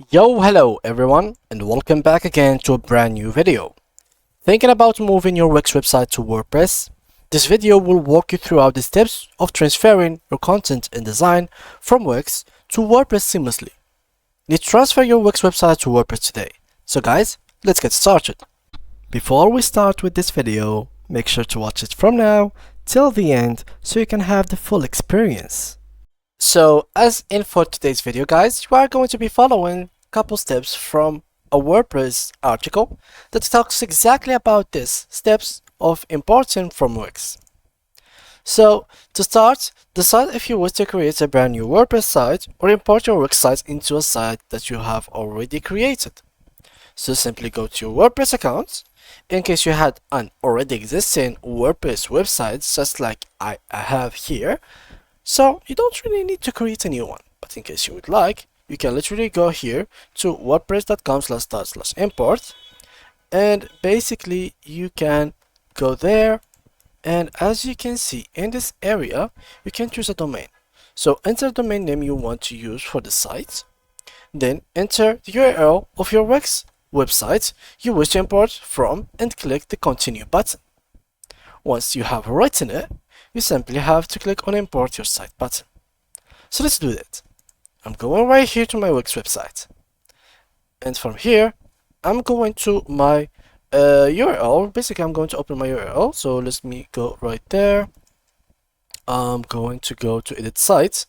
Hello everyone, and welcome back again to a brand new video. Thinking about moving your Wix website to WordPress? This video will walk you through the steps of transferring your content and design from Wix to WordPress seamlessly. Need to transfer your Wix website to WordPress today. So guys, let's get started. Before we start with this video, make sure to watch it from now till the end so you can have the full experience. So as in for today's video guys, you are going to be following a couple steps from a WordPress article that talks exactly about this, steps of importing from Wix. So to start, decide if you wish to create a brand new WordPress site or import your Wix site into a site that you have already created. So simply go to your WordPress account. In case you had an already existing WordPress website, just like I have here, so you don't really need to create a new one, but in case you would like, you can literally go here to wordpress.com/import, and basically you can go there, and as you can see in this area, you can choose a domain. So enter the domain name you want to use for the site, then enter the URL of your Wix website you wish to import from and click the continue button. Once you have written it, you simply have to click on import your site button. So let's do that. I'm going right here to my Wix website, and from here I'm going to my URL. Basically I'm going to open my URL, so let me go right there. I'm going to go to edit site,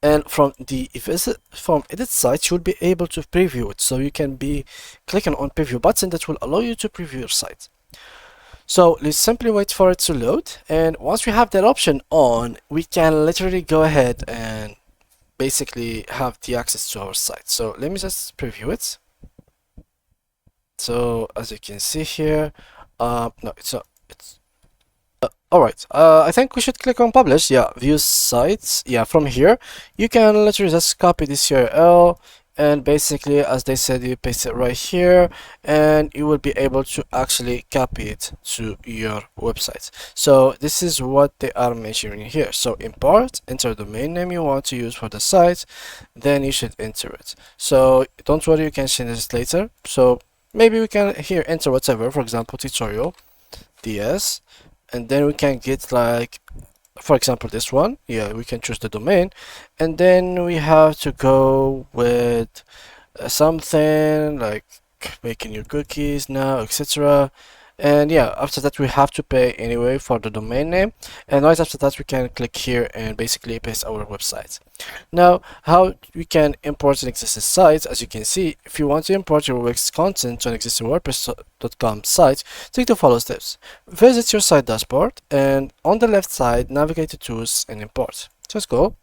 and from edit site you will be able to preview it, so you can be clicking on preview button that will allow you to preview your site. So let's simply wait for it to load, and once we have that option on, we can literally go ahead and basically have the access to our site. So let me just preview it. So as you can see here, no, it's alright. I think we should click on publish. Yeah, view sites. Yeah, from here you can literally just copy this URL, and basically, as they said, you paste it right here, and you will be able to actually copy it to your website. So this is what they are mentioning here. So import, enter the domain name you want to use for the site, then you should enter it. So don't worry, you can change this later. So maybe we can here enter whatever, for example tutorial ds, and then we can get like, for example, this one. Yeah, we can choose the domain, and then we have to go with something like making your cookies now, etc. And yeah, after that we have to pay anyway for the domain name, and right after that we can click here and basically paste our website. Now, how we can import an existing site? As you can see, if you want to import your Wix content to an existing WordPress.com site, take the following steps. Visit your site dashboard, and on the left side navigate to tools and import. Just go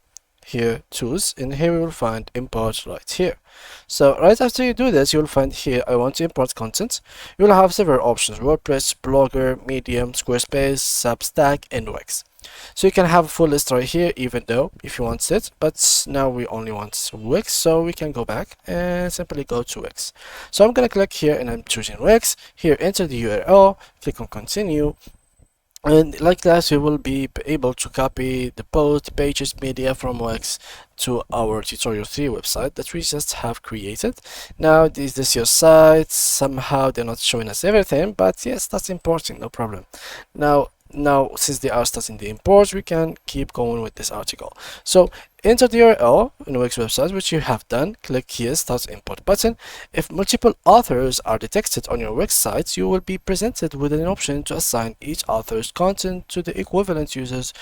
here, tools, and here we will find import right here. So right after you do this, you will find here I want to import content. You will have several options: WordPress, Blogger, Medium, Squarespace, Substack, and Wix. So you can have a full list right here, even though if you want it, but now we only want Wix, so we can go back and simply go to Wix. So I'm gonna click here and I'm choosing Wix. Here enter the URL, click on continue, and like that we will be able to copy the post, pages, media from Wix to our tutorial 3 website that we just have created. Now is this your site? Somehow they're not showing us everything, but yes, that's important, no problem. Now since they are starting the import, we can keep going with this article. So enter the URL in Wix website, which you have done. Click here start import button. If multiple authors are detected on your Wix site, you will be presented with an option to assign each author's content to the equivalent users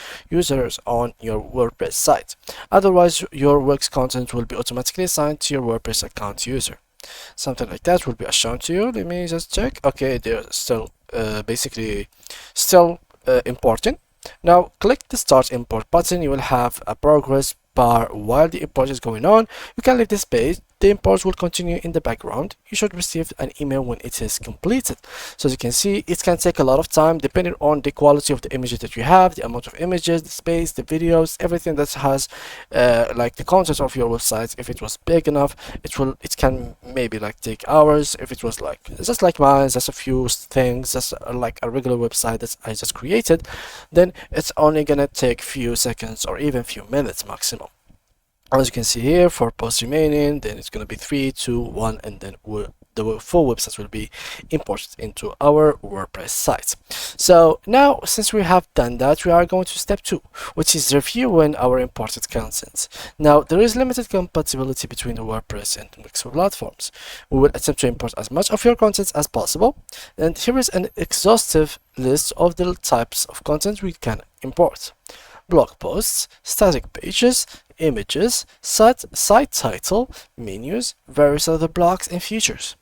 on your WordPress site. Otherwise, your Wix content will be automatically assigned to your WordPress account user. Something like that will be shown to you. Let me just check. Okay, they're still basically still importing. Now click the start import button. You will have a progress bar while the import is going on. You can leave this page. The import will continue in the background. You should receive an email when it is completed. So as you can see, it can take a lot of time depending on the quality of the images that you have, the amount of images, the space, the videos, everything that has like the content of your website. If it was big enough, it can maybe like take hours. If it was like just like mine, just a few things, just like a regular website that I just created, then it's only gonna take few seconds or even few minutes maximum. As you can see here, for posts remaining, then it's going to be 3, 2, 1, and then the full website will be imported into our WordPress site. So now, since we have done that, we are going to step 2, which is reviewing our imported content. Now, there is limited compatibility between the WordPress and Wix platforms. We will attempt to import as much of your content as possible, and here is an exhaustive list of the types of content we can import: blog posts, static pages, images, site title, menus, various other blocks and features.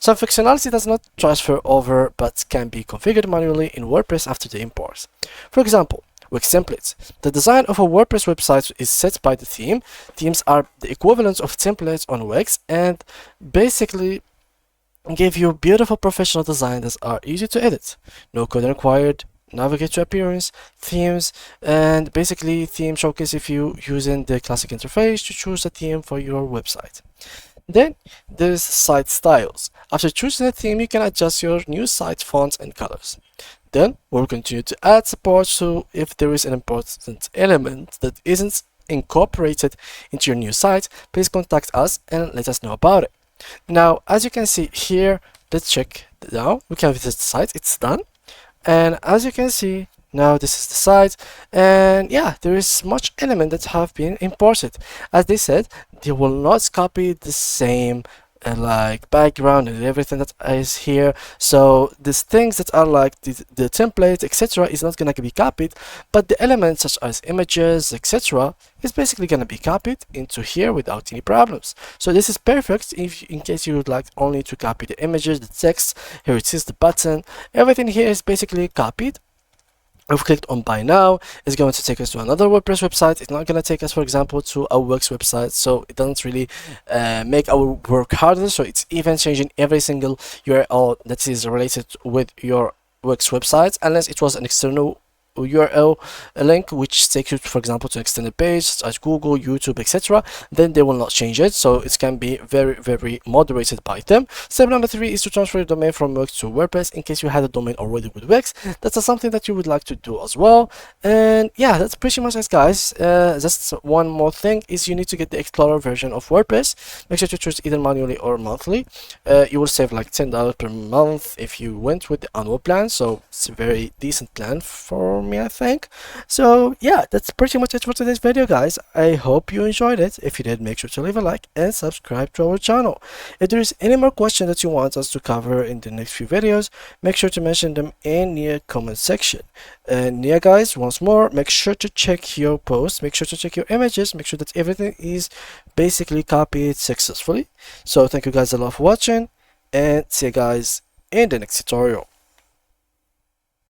Some functionality does not transfer over but can be configured manually in WordPress after the import. For example, Wix templates. The design of a WordPress website is set by the theme. Themes are the equivalent of templates on Wix and basically give you beautiful professional designs that are easy to edit. No code required. Navigate to appearance, themes, and basically theme showcase if you using the classic interface to choose a theme for your website. Then there's site styles. After choosing a theme, you can adjust your new site fonts and colors. Then we'll continue to add support, so if there is an important element that isn't incorporated into your new site, please contact us and let us know about it. Now, as you can see here, let's check now. We can visit the site, it's done. And as you can see, now this is the site, and yeah, there is much element that have been imported. As they said, they will not copy the same like background and everything that is here, so these things that are like the template etc is not gonna be copied, but the elements such as images etc is basically gonna be copied into here without any problems. So this is perfect if in case you would like only to copy the images, the text. Here it is, the button, everything here is basically copied. If we clicked on buy now, it's going to take us to another WordPress website. It's not going to take us, for example, to a Wix website, so it doesn't really make our work harder. So it's even changing every single URL that is related with your Wix website, unless it was an external URL link which takes you, for example, to an extended page such as Google, YouTube, etc. Then they will not change it, so it can be very moderated by them. Step number 3 is to transfer your domain from Wix to WordPress in case you had a domain already with Wix. That's something that you would like to do as well. And yeah, that's pretty much it, guys. Just one more thing is you need to get the Explorer version of WordPress. Make sure to choose either manually or monthly. You will save like $10 per month if you went with the annual plan, so it's a very decent plan for me, I think. So yeah, that's pretty much it for today's video, guys. I hope you enjoyed it. If you did, make sure to leave a like and subscribe to our channel. If there is any more questions that you want us to cover in the next few videos, make sure to mention them in the comment section. And yeah, guys, once more, make sure to check your posts, make sure to check your images, make sure that everything is basically copied successfully. So thank you guys a lot for watching, and see you guys in the next tutorial.